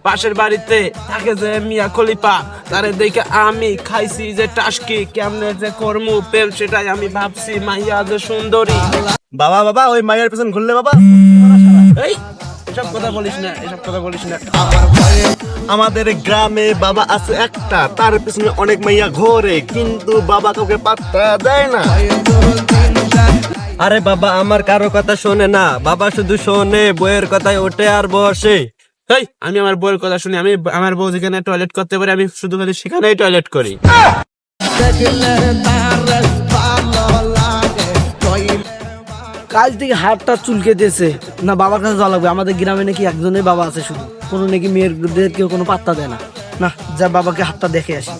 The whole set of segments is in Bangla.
পাশের বাড়িতে থাকে যে মিয়া খলিফা, তারে দেখে আমি খাইছি যে টাসকি, কেমনে যে কর্ম প্রেম সেটাই আমি ভাবছি। মাইয়া যে সুন্দরী। বাবা বাবা ওই মায়ের পেছন ঘুরলে বাবা। এই এসব কথা বলিস না, এসব কথা বলিস না। আমাদের গ্রামে বাবা আছে একটা, তার পিছনে অনেক মাইয়া ঘোরে, কিন্তু বাবা কাউকে পাত্তা দেয় না। আরে বাবা আমার কারো কথা শোনে না, বাবা শুধু শোনে বইয়ের কথায় ওঠে আর বসে। এই আমি আমার বউয়ের কথা শুনি, আমি আমার বউ যেখানে টয়লেট করতে পারি আমি শুধু খালি সেখানেই টয়লেট করি। কাল থেকে হাতটা চুলকে দিয়েছে না, বাবার কাছে যাওয়া লাগবে। আমাদের গ্রামে নাকি একজনের বাবা আছে শুধু, কোনো নাকি মেয়েদের কেউ কোনো পাত্তা দেয় না। না যা বাবাকে হাতটা দেখে আসি।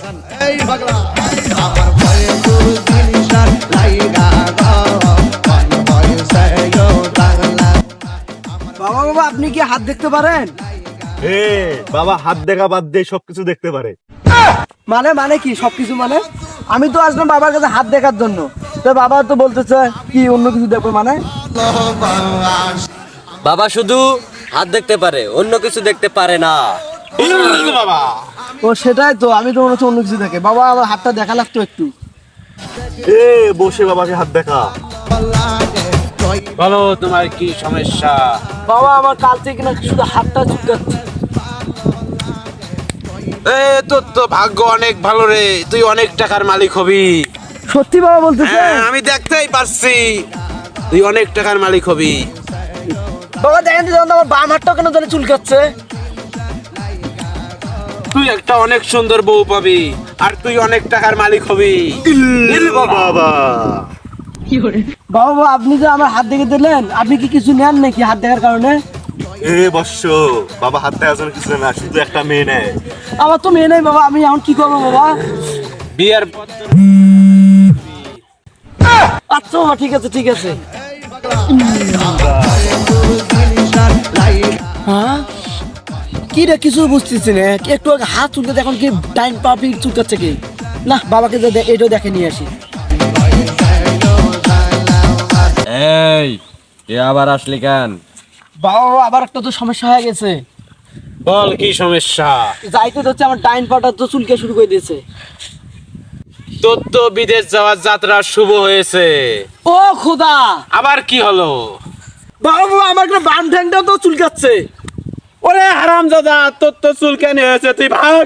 বাবা বাবা আপনি কি হাত দেখতে পারেন? এ বাবা হাত দেখা বাদ দিয়ে সবকিছু দেখতে পারে। মানে মানে কি সবকিছু মানে? আমি তো আসলাম বাবার কাছে হাত দেখার জন্য, তো বাবা তো বলতেছে কি অন্য কিছু দেখো মানে। বাবা শুধু হাত দেখতে পারে, অন্য কিছু দেখতে পারে না। বাবা ও সেটাই তো, আমি তো মনে হচ্ছে অন্য কিছু দেখে। বাবা আমার হাতটা দেখা লাগতো একটু। এ বসে বাবাকে হাত দেখা। বলো তোমার কি সমস্যা? বাবা আমার কাল থেকে না শুধু হাতটা চুলকাচ্ছে। এ তোর তো ভাগ্য অনেক ভালো রে, তুই অনেক টাকার মালিক হবি। সত্যি বাবা বলতেছে? হ্যাঁ আমি দেখতেই পারছি, তুই অনেক টাকার মালিক হবি। বাবা দেখেন তো যখন আমার বাম হাতটা কেন জানি চুলকাচ্ছে। তুই একটা অনেক সুন্দর বউ পাবি, আর তুই অনেক টাকার মালিক হবি। বাবা বাবা বাবা আপনি যে আমার হাত দেখে দিলেন, আপনি কি কিছু নেন নাকি হাত দেখার কারণে? এ বৎস, বাবা হাত দেখার জন্য কিছু না, শুধু একটা মেয়ে নেয়। আমার তো মেয়ে নেই বাবা, আমি এখন কি করবো বাবা? বিয়ার আচ্ছা বাবা ঠিক আছে ঠিক আছে। হ্যাঁ কি রে কিছু বুঝতেছি না, একটু আগে হাত চুলকাচ্ছে, এখন কি টাইম পাপি চুলকাচ্ছে কি? না বাবাকে এটাও দেখে নিয়ে আসি। এই এ আবার আসলি কেন? বাবা বাবা আবার একটা তো সমস্যা হয়ে গেছে। বল কি সমস্যা? যাইতে হচ্ছে আমার ডাইন পাটা তো চুলকে শুরু করে দিয়েছে। তোর তো বিদেশ যাওয়ার যাত্রা শুভ হয়েছে। ও খোদা, আবার কি হলো? বাবা বাবা আমার একটা বাম ঠ্যাংটাও তো চুলকাচ্ছে। ওরে হারামজাদা, তোর তো চুলকানি হয়েছে, তুই ভাগ।